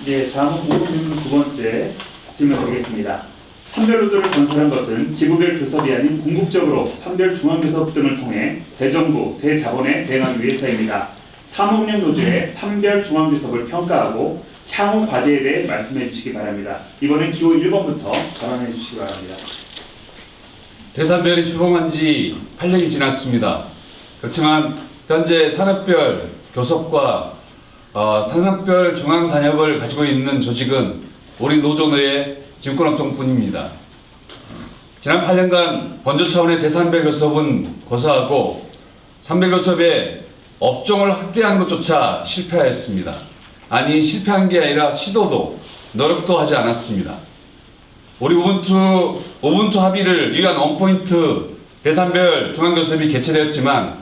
예, 다음은 공동질문 두 번째 질문 드리겠습니다. 산별노조를 건설한 것은 지구별 교섭이 아닌 궁극적으로 산별 중앙교섭 등을 통해 대정부, 대자본에 대응하기 위해서입니다. 사무운영 노조의 산별 중앙교섭을 평가하고 향후 과제에 대해 말씀해 주시기 바랍니다. 이번엔 기호 1번부터 발언해 주시기 바랍니다. 대산별이 출범한 지 8년이 지났습니다. 그렇지만 현재 산업별 교섭과 산업별 중앙 단협을 가지고 있는 조직은 우리 노조의 증권업종뿐입니다. 지난 8년간 번조 차원의 대산별 교섭은 고사하고 산별 교섭에 업종을 확대하는 것조차 실패하였습니다. 아니, 실패한 게 아니라 시도도 노력도 하지 않았습니다. 우리 오분투 합의를 위한 원포인트 대산별 중앙교섭이 개최되었지만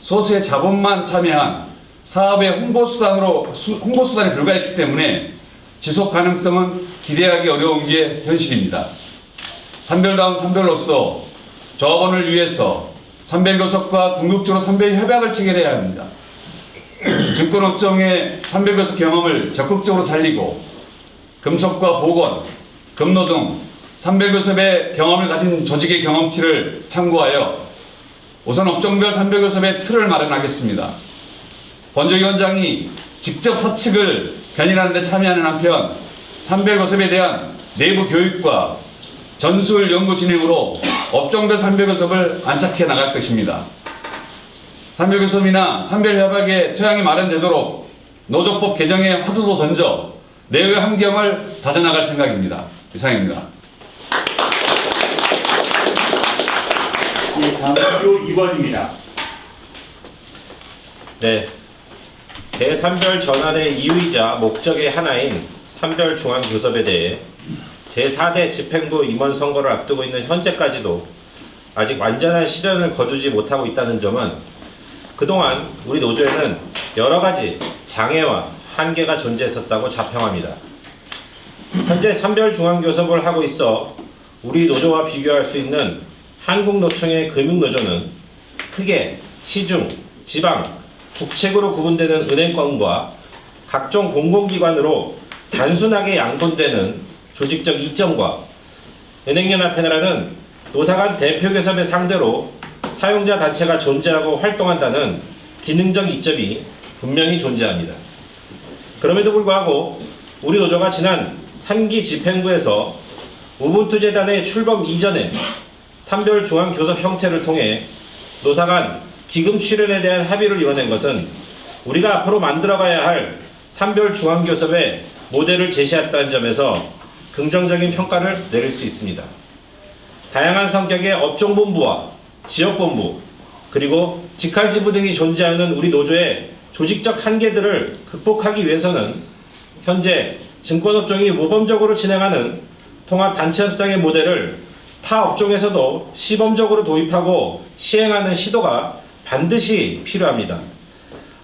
소수의 자본만 참여한 사업의 홍보수단에 불과했기 때문에 지속 가능성은 기대하기 어려운 게 현실입니다. 산별다운 산별로서 조합원을 위해서 산별교섭과 궁극적으로 산별협약을 체결해야 합니다. 증권업종의 산별교섭 경험을 적극적으로 살리고 금속과 보건, 금로 등 산별교섭의 경험을 가진 조직의 경험치를 참고하여 우선 업종별 산별교섭의 틀을 마련하겠습니다. 번조위원장이 직접 사측을 견인하는 데 참여하는 한편 산별교섭에 대한 내부 교육과 전술 연구 진행으로 업종별 산별교섭을 안착해 나갈 것입니다. 산별교섭이나 산별협약의 토양이 마련되도록 노조법 개정에 화두도 던져 내외 함경을 다져나갈 생각입니다. 이상입니다. 예, 다음 기호 2번입니다. 네. 대산별 전환의 이유이자 목적의 하나인 산별중앙교섭에 대해 제4대 집행부 임원 선거를 앞두고 있는 현재까지도 아직 완전한 실현을 거두지 못하고 있다는 점은 그동안 우리 노조에는 여러 가지 장애와 한계가 존재했었다고 자평합니다. 현재 산별중앙교섭을 하고 있어 우리 노조와 비교할 수 있는 한국노총의 금융노조는 크게 시중, 지방, 국책으로 구분되는 은행권과 각종 공공기관으로 단순하게 양분되는 조직적 이점과 은행연합회라는 노사간 대표교섭의 상대로 사용자 단체가 존재하고 활동한다는 기능적 이점이 분명히 존재합니다. 그럼에도 불구하고 우리 노조가 지난 3기 집행부에서 우분투 재단의 출범 이전에 산별중앙교섭 형태를 통해 노사간 기금 출연에 대한 합의를 이뤄낸 것은 우리가 앞으로 만들어가야 할 산별중앙교섭의 모델을 제시했다는 점에서 긍정적인 평가를 내릴 수 있습니다. 다양한 성격의 업종본부와 지역본부 그리고 직할지부 등이 존재하는 우리 노조의 조직적 한계들을 극복하기 위해서는 현재 증권업종이 모범적으로 진행하는 통합단체협상의 모델을 타 업종에서도 시범적으로 도입하고 시행하는 시도가 반드시 필요합니다.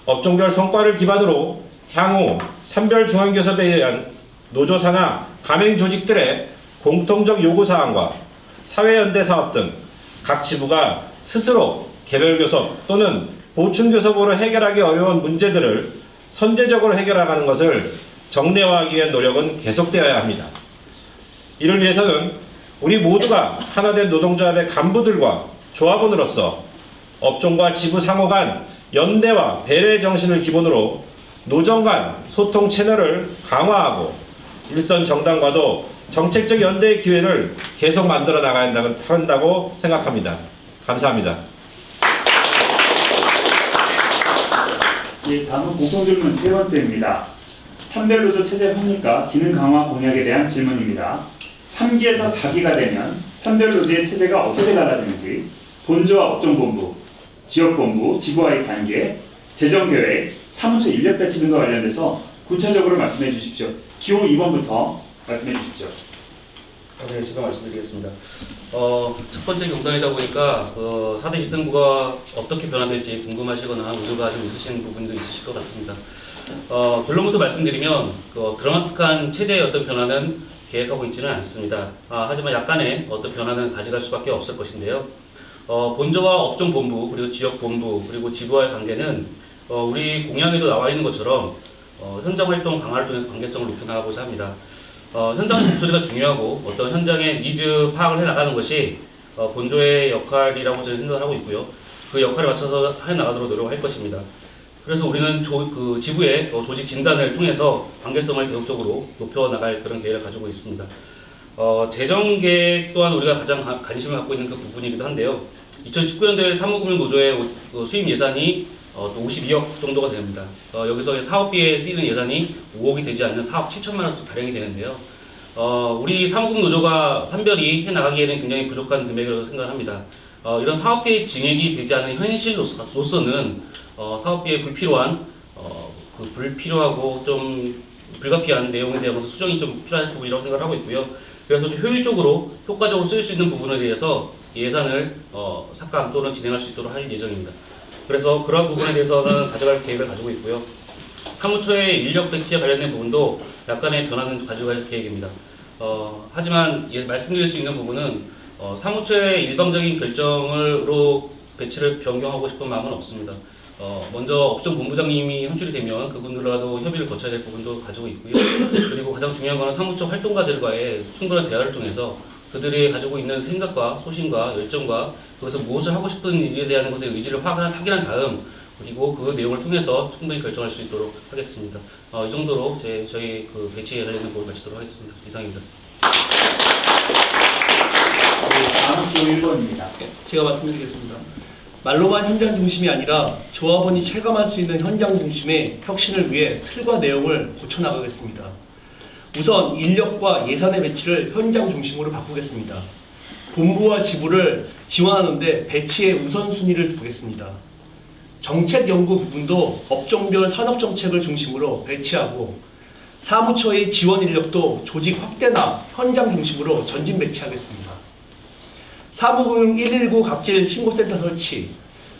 업종별 성과를 기반으로 향후 산별중앙교섭에 의한 노조사나 가맹조직들의 공통적 요구사항과 사회연대사업 등 각 지부가 스스로 개별교섭 또는 보충교섭으로 해결하기 어려운 문제들을 선제적으로 해결하는 것을 정례화하기 위한 노력은 계속되어야 합니다. 이를 위해서는 우리 모두가 하나된 노동조합의 간부들과 조합원으로서 업종과 지부 상호 간 연대와 배려의 정신을 기본으로 노정 간 소통 채널을 강화하고 일선 정당과도 정책적 연대의 기회를 계속 만들어 나가야 한다고 생각합니다. 감사합니다. 예, 다음은 공통질문 세 번째입니다. 산별노조 체제 합리화 기능 강화 공약에 대한 질문입니다. 3기에서 4기가 되면 산별노조의 체제가 어떻게 달라지는지, 본조와 업종본부, 지역본부, 지부와의 관계, 재정계획, 사무처 인력 배치 등과 관련돼서 구체적으로 말씀해 주십시오. 기호 2번부터 말씀해 주십시오. 네, 제가 말씀드리겠습니다. 첫 번째 경선이다 보니까 4대 집행부가 어떻게 변화될지 궁금하시거나 우려가 좀 있으신 부분도 있으실 것 같습니다. 결론부터 말씀드리면 드라마틱한 체제의 어떤 변화는 계획하고 있지는 않습니다. 하지만 약간의 어떤 변화는 가져갈 수밖에 없을 것인데요. 본조와 업종본부, 그리고 지역본부, 그리고 지부와의 관계는 우리 공약에도 나와 있는 것처럼 현장 활동 강화를 통해서 관계성을 높여나가고자 합니다. 현장 목소리가 중요하고 어떤 현장의 니즈 파악을 해나가는 것이 본조의 역할이라고 저는 생각을 하고 있고요. 그 역할에 맞춰서 해나가도록 노력할 것입니다. 그래서 우리는 지부의 조직 진단을 통해서 관계성을 계속적으로 높여나갈 그런 계획을 가지고 있습니다. 재정 계획 또한 우리가 가장 관심을 갖고 있는 그 부분이기도 한데요. 2019년도에 사무금융노조의 수입 예산이 52억 정도가 됩니다. 여기서 사업비에 쓰이는 예산이 5억이 되지 않는 4억 7천만 원 발행이 되는데요. 우리 사무금노조가 산별이 해나가기에는 굉장히 부족한 금액이라고 생각합니다. 이런 사업비의 증액이 되지 않은 현실로서는 사업비에 불필요하고 좀 불가피한 내용에 대해서 수정이 좀 필요할 부분이라고 생각을 하고 있고요. 그래서 좀 효과적으로 쓸 수 있는 부분에 대해서 예산을 삭감 또는 진행할 수 있도록 할 예정입니다. 그래서 그러한 부분에 대해서는 가져갈 계획을 가지고 있고요. 사무처의 인력 배치에 관련된 부분도 약간의 변화는 가져갈 계획입니다. 하지만 말씀드릴 수 있는 부분은 사무처의 일방적인 결정으로 배치를 변경하고 싶은 마음은 없습니다. 먼저 업종본부장님이 선출이 되면 그분들과도 협의를 거쳐야 될 부분도 가지고 있고요. 그리고 가장 중요한 것은 사무처 활동가들과의 충분한 대화를 통해서 그들이 가지고 있는 생각과 소신과 열정과 그것을 무엇을 하고 싶은 일에 대한 것의 의지를 확인한 다음 그리고 그 내용을 통해서 충분히 결정할 수 있도록 하겠습니다. 이 정도로 저희 그 배치에 관련된 부분을 마치도록 하겠습니다. 이상입니다. 다음 기호 1번입니다. 제가 말씀드리겠습니다. 말로만 현장 중심이 아니라 조합원이 체감할 수 있는 현장 중심의 혁신을 위해 틀과 내용을 고쳐나가겠습니다. 우선 인력과 예산의 배치를 현장 중심으로 바꾸겠습니다. 본부와 지부를 지원하는데 배치의 우선순위를 두겠습니다. 정책 연구 부분도 업종별 산업정책을 중심으로 배치하고 사무처의 지원 인력도 조직 확대나 현장 중심으로 전진 배치하겠습니다. 사무금융 119 갑질 신고센터 설치,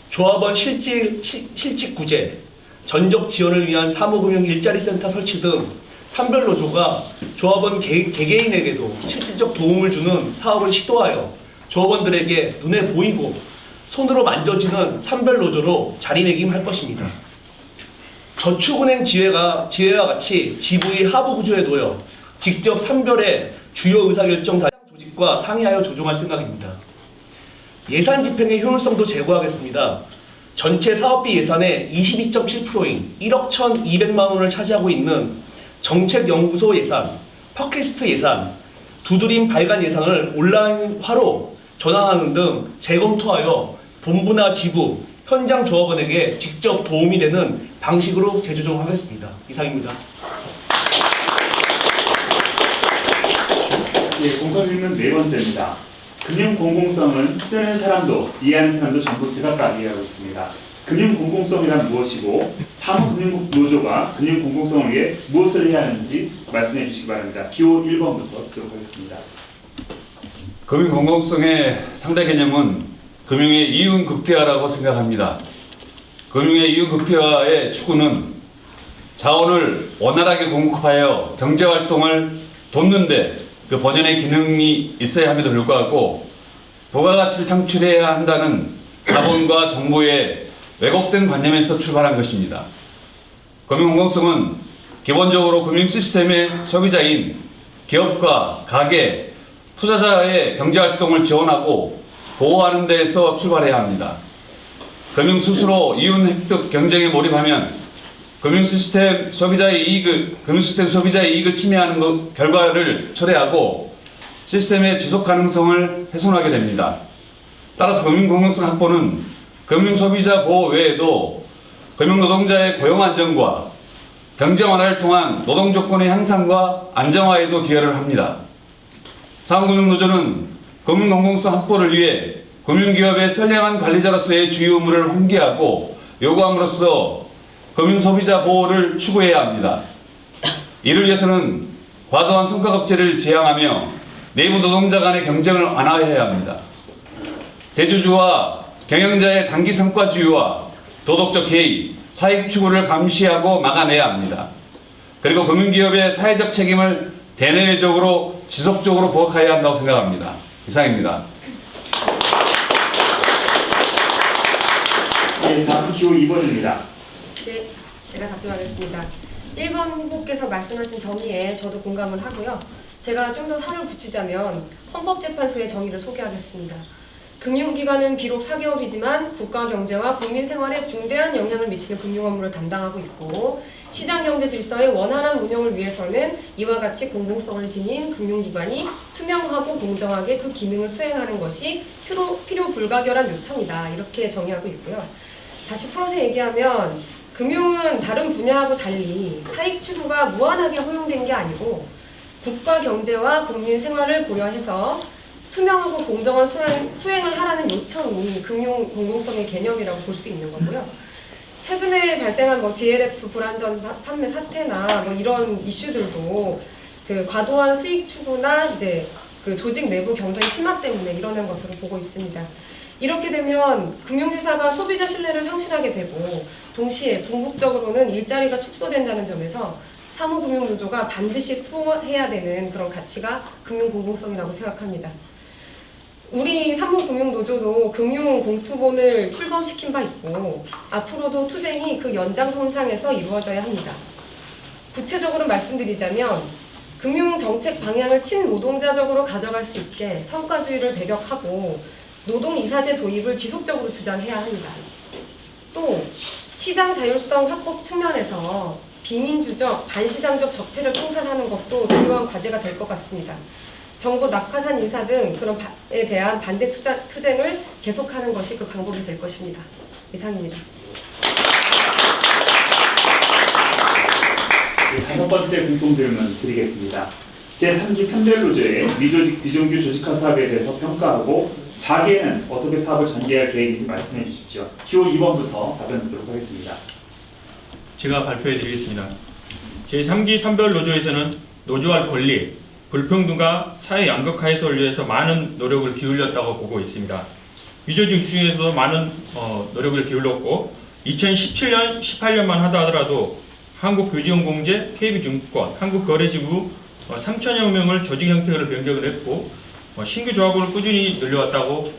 조합원 실직 구제, 전적 지원을 위한 사무금융 일자리센터 설치 등 산별노조가 조합원 개개인에게도 실질적 도움을 주는 사업을 시도하여 조합원들에게 눈에 보이고 손으로 만져지는 산별노조로 자리매김할 것입니다. 저축은행 지회와 같이 지부의 하부 구조에 놓여 직접 산별의 주요 의사결정 조직과 상의하여 조정할 생각입니다. 예산 집행의 효율성도 제고하겠습니다. 전체 사업비 예산의 22.7%인 1억 1,200만 원을 차지하고 있는 정책연구소 예산, 팟캐스트 예산, 두드림 발간 예산을 온라인화로 전환하는 등 재검토하여 본부나 지부, 현장 조합원에게 직접 도움이 되는 방식으로 재조정하겠습니다. 이상입니다. 공감 질문 4번째입니다. 금융 공공성은 쓰는 사람도 이해하는 사람도 전부 제각각 이해하고 있습니다. 금융 공공성이란 무엇이고 사무금융노조가 금융 공공성을 위해 무엇을 해야 하는지 말씀해 주시기 바랍니다. 기호 1번부터 듣도록 하겠습니다. 금융 공공성의 상대 개념은 금융의 이윤 극대화라고 생각합니다. 금융의 이윤 극대화의 추구는 자원을 원활하게 공급하여 경제활동을 돕는데 그 본연의 기능이 있어야 함에도 불구하고 부가가치를 창출해야 한다는 자본과 정보의 왜곡된 관념에서 출발한 것입니다. 금융공공성은 기본적으로 금융 시스템의 소비자인 기업과 가계, 투자자의 경제활동을 지원하고 보호하는 데에서 출발해야 합니다. 금융 스스로 이윤 획득 경쟁에 몰입하면 금융시스템 소비자의 이익을 침해하는 결과를 초래하고 시스템의 지속 가능성을 훼손하게 됩니다. 따라서 금융공공성 확보는 금융소비자 보호 외에도 금융노동자의 고용 안정과 경제 완화를 통한 노동 조건의 향상과 안정화에도 기여를 합니다. 사무금융노조는 금융공공성 확보를 위해 금융기업의 선량한 관리자로서의 주요 의무를 환기하고 요구함으로써 금융소비자 보호를 추구해야 합니다. 이를 위해서는 과도한 성과급제를 제한하며 내부 노동자 간의 경쟁을 완화해야 합니다. 대주주와 경영자의 단기 성과주의와 도덕적 해이, 사익 추구를 감시하고 막아내야 합니다. 그리고 금융기업의 사회적 책임을 대내외적으로 지속적으로 부각해야 한다고 생각합니다. 이상입니다. 다음 기호 2번입니다. 네, 제가 답변하겠습니다. 1번 후보께서 말씀하신 정의에 저도 공감을 하고요. 제가 좀 더 살을 붙이자면 헌법재판소의 정의를 소개하겠습니다. 금융기관은 비록 사기업이지만 국가 경제와 국민 생활에 중대한 영향을 미치는 금융 업무를 담당하고 있고 시장경제 질서의 원활한 운영을 위해서는 이와 같이 공공성을 지닌 금융기관이 투명하고 공정하게 그 기능을 수행하는 것이 필요 불가결한 요청이다. 이렇게 정의하고 있고요. 다시 풀어서 얘기하면 금융은 다른 분야하고 달리 사익 추구가 무한하게 허용된 게 아니고 국가 경제와 국민 생활을 고려해서 투명하고 공정한 수행을 하라는 요청이 금융 공공성의 개념이라고 볼 수 있는 거고요. 최근에 발생한 DLF 불안전 판매 사태나 이런 이슈들도 그 과도한 수익 추구나 이제 그 조직 내부 경쟁 심화 때문에 일어난 것으로 보고 있습니다. 이렇게 되면 금융회사가 소비자 신뢰를 상실하게 되고 동시에 궁극적으로는 일자리가 축소된다는 점에서 사무금융노조가 반드시 수호해야 되는 그런 가치가 금융공공성이라고 생각합니다. 우리 사무금융노조도 금융공투본을 출범시킨 바 있고 앞으로도 투쟁이 그 연장선상에서 이루어져야 합니다. 구체적으로 말씀드리자면 금융정책 방향을 친노동자적으로 가져갈 수 있게 성과주의를 배격하고 노동이사제 도입을 지속적으로 주장해야 합니다. 또 시장 자율성 확보 측면에서 비민주적, 반시장적 적폐를 청산하는 것도 중요한 과제가 될 것 같습니다. 정부 낙하산 인사 등 그런 에 대한 반대 투쟁을 계속하는 것이 그 방법이 될 것입니다. 이상입니다. 네, 5번째 공통질문 드리겠습니다. 제3기 산별노조의 미조직 비정규 조직화 사업에 대해서 평가하고 4기에는 어떻게 사업을 전개할 계획인지 말씀해 주십시오. 기호 2번부터 답변 듣도록 하겠습니다. 제가 발표해 드리겠습니다. 제3기 산별노조에서는 노조할 권리, 불평등과 사회 양극화해소를 위해서 많은 노력을 기울였다고 보고 있습니다. 미조직 중에서도 많은 노력을 기울였고 2017년, 18년만 하더라도 한국교직원공제, KB증권, 한국거래지부 3천여 명을 조직 형태로 변경을 했고 신규 조합원을 꾸준히 늘려왔다고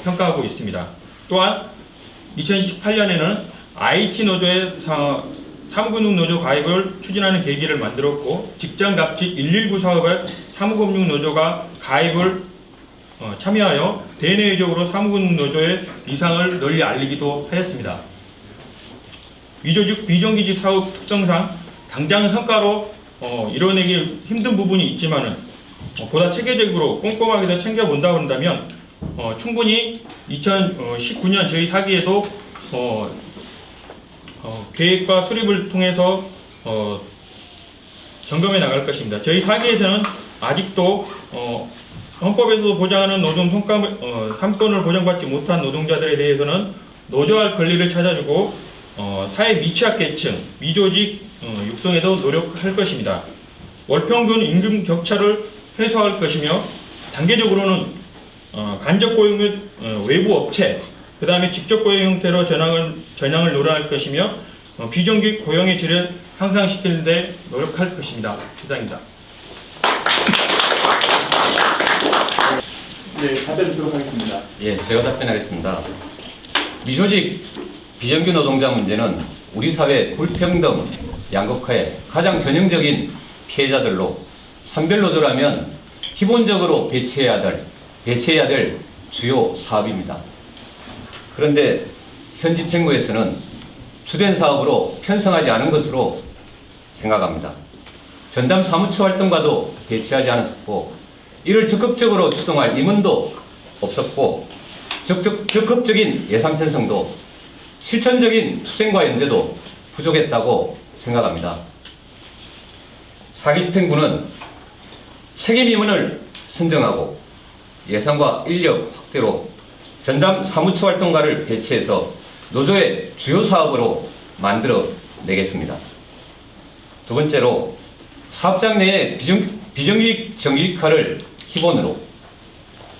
평가하고 있습니다. 또한 2018년에는 IT 노조의 사무금융노조 가입을 추진하는 계기를 만들었고 직장갑질 119 사업에 사무금융노조가 가입을 참여하여 대내외적으로 사무금융노조의 이상을 널리 알리기도 하였습니다. 미조직 비정규직 사업 특성상 당장 성과로 이뤄내기 힘든 부분이 있지만은 보다 체계적으로 꼼꼼하게 더 챙겨본다고 한다면 충분히 2019년 저희 4기에도 계획과 수립을 통해서 점검해 나갈 것입니다. 저희 4기에서는 아직도 헌법에서도 보장하는 노동 3권을 보장받지 못한 노동자들에 대해서는 노조할 권리를 찾아주고 사회 미취학계층, 미조직 육성에도 노력할 것입니다. 월평균 임금 격차를 해소할 것이며 단계적으로는 간접 고용 및 외부 업체, 그 다음에 직접 고용 형태로 전향을 노력할 것이며 비정규직 고용의 질을 향상시키는 데 노력할 것입니다. 이상입니다. 네, 답변 듣도록 하겠습니다. 예, 제가 답변하겠습니다. 미조직 비정규 노동자 문제는 우리 사회 불평등, 양극화의 가장 전형적인 피해자들로 산별노조라면 기본적으로 배치해야 될 주요 사업입니다. 그런데 현 집행부에서는 주된 사업으로 편성하지 않은 것으로 생각합니다. 전담 사무처 활동과도 배치하지 않았고 이를 적극적으로 추동할 임원도 없었고 적극적인 예산 편성도 실천적인 투쟁과 연대도 부족했다고 생각합니다. 4기 집행부는 책임 임원을 선정하고 예산과 인력 확대로 전담 사무처 활동가를 배치해서 노조의 주요 사업으로 만들어 내겠습니다. 두 번째로 사업장 내의 비정규직 정규직화를 기본으로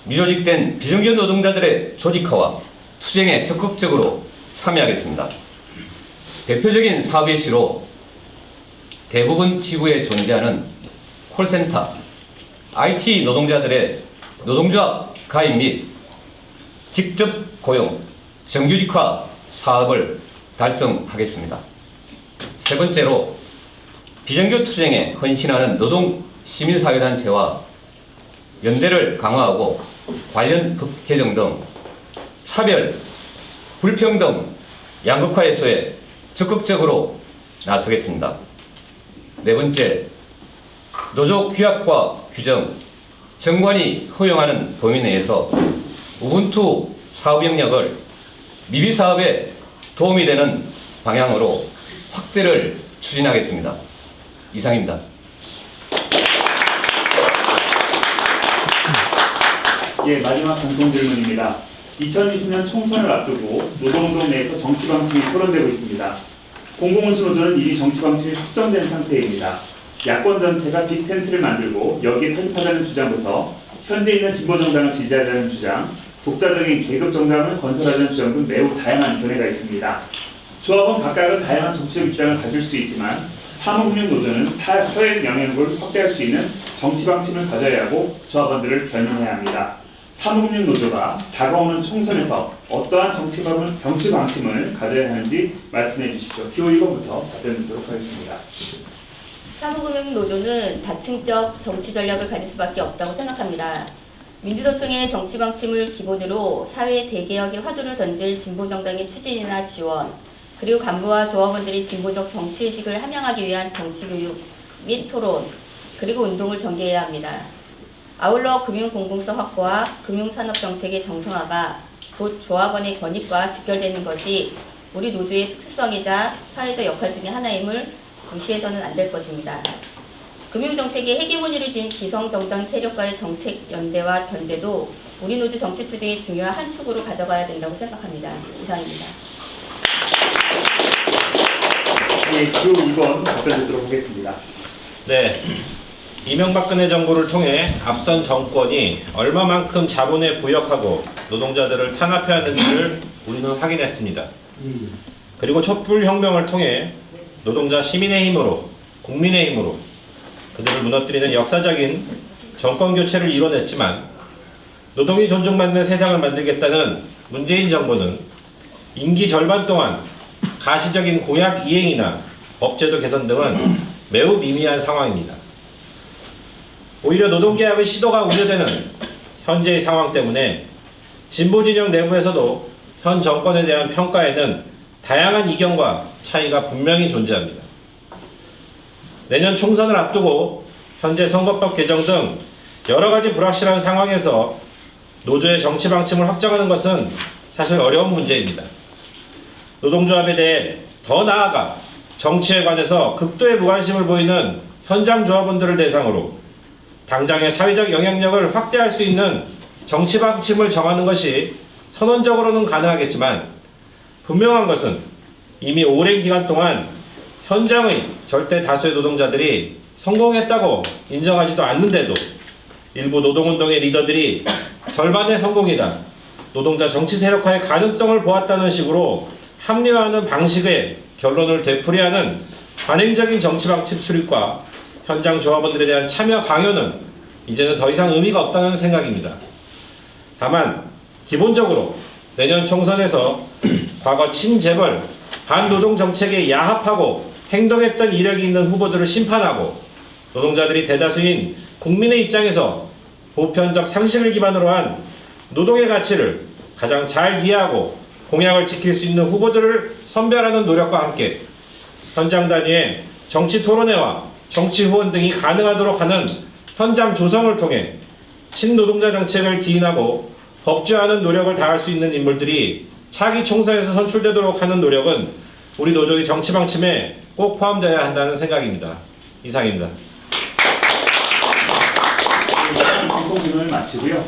미조직된 비정규직 노동자들의 조직화와 투쟁에 적극적으로 참여하겠습니다. 대표적인 사업 예시로 대부분 지구에 존재하는 콜센터, IT 노동자들의 노동조합 가입 및 직접 고용, 정규직화 사업을 달성하겠습니다. 세 번째로 비정규 투쟁에 헌신하는 노동 시민사회단체와 연대를 강화하고 관련 법 개정 등 차별, 불평등, 양극화 해소에 적극적으로 나서겠습니다. 네 번째, 노조 규약과 규정, 정관이 허용하는 범위 내에서 우분투 사업 영역을 미비 사업에 도움이 되는 방향으로 확대를 추진하겠습니다. 이상입니다. 예, 마지막 공통 질문입니다. 2020년 총선을 앞두고 노동운동 내에서 정치 방침이 토론되고 있습니다. 공공운수 노조는 이미 정치 방침이 확정된 상태입니다. 야권 전체가 빅텐트를 만들고 여기에 편입하자는 주장부터 현재 있는 진보정당을 지지하자는 주장, 독자적인 계급정당을 건설하자는 주장 등 매우 다양한 견해가 있습니다. 조합은 각각은 다양한 정치적 입장을 가질 수 있지만 사무금융노조는 사회 영향력을 확대할 수 있는 정치 방침을 가져야 하고 조합원들을 견인해야 합니다. 사무금융노조가 다가오는 총선에서 어떠한 정치 방침을 가져야 하는지 말씀해 주십시오. 기호 1번부터 답변 드리도록 하겠습니다. 사무금융노조는 다층적 정치 전략을 가질 수밖에 없다고 생각합니다. 민주노총의 정치 방침을 기본으로 사회 대개혁의 화두를 던질 진보정당의 추진이나 지원, 그리고 간부와 조합원들이 진보적 정치의식을 함양하기 위한 정치교육 및 토론, 그리고 운동을 전개해야 합니다. 아울러 금융공공성 확보와 금융산업정책의 정상화가 곧 조합원의 권익과 직결되는 것이 우리 노조의 특수성이자 사회적 역할 중의 하나임을 무시해서는 안 될 것입니다. 금융정책의 헤게모니를 지닌 기성정당 세력과의 정책 연대와 견제도 우리 노조 정치투쟁의 중요한 한 축으로 가져가야 된다고 생각합니다. 이상입니다. 네, 기호 2번 답변 드리도록 하겠습니다. 네, 이명박근혜 정부를 통해 앞선 정권이 얼마만큼 자본에 부역하고 노동자들을 탄압해왔는지를 우리는 확인했습니다. 그리고 촛불혁명을 통해 노동자 시민의 힘으로, 국민의 힘으로 그들을 무너뜨리는 역사적인 정권 교체를 이뤄냈지만 노동이 존중받는 세상을 만들겠다는 문재인 정부는 임기 절반 동안 가시적인 공약 이행이나 법제도 개선 등은 매우 미미한 상황입니다. 오히려 노동개혁의 시도가 우려되는 현재의 상황 때문에 진보진영 내부에서도 현 정권에 대한 평가에는 다양한 이견과 차이가 분명히 존재합니다. 내년 총선을 앞두고 현재 선거법 개정 등 여러 가지 불확실한 상황에서 노조의 정치 방침을 확정하는 것은 사실 어려운 문제입니다. 노동조합에 대해 더 나아가 정치에 관해서 극도의 무관심을 보이는 현장 조합원들을 대상으로 당장의 사회적 영향력을 확대할 수 있는 정치 방침을 정하는 것이 선언적으로는 가능하겠지만 분명한 것은 이미 오랜 기간 동안 현장의 절대 다수의 노동자들이 성공했다고 인정하지도 않는데도 일부 노동운동의 리더들이 절반의 성공이다, 노동자 정치 세력화의 가능성을 보았다는 식으로 합리화하는 방식의 결론을 되풀이하는 관행적인 정치 방침 수립과 현장 조합원들에 대한 참여 강요는 이제는 더 이상 의미가 없다는 생각입니다. 다만 기본적으로 내년 총선에서 과거 친재벌, 반노동 정책에 야합하고 행동했던 이력이 있는 후보들을 심판하고 노동자들이 대다수인 국민의 입장에서 보편적 상식을 기반으로 한 노동의 가치를 가장 잘 이해하고 공약을 지킬 수 있는 후보들을 선별하는 노력과 함께 현장 단위의 정치 토론회와 정치 후원 등이 가능하도록 하는 현장 조성을 통해 신노동자 정책을 기인하고 법제화하는 노력을 다할 수 있는 인물들이 차기 총선에서 선출되도록 하는 노력은 우리 노조의 정치 방침에 꼭 포함되어야 한다는 생각입니다. 이상입니다. 공통 질문을 마치고요.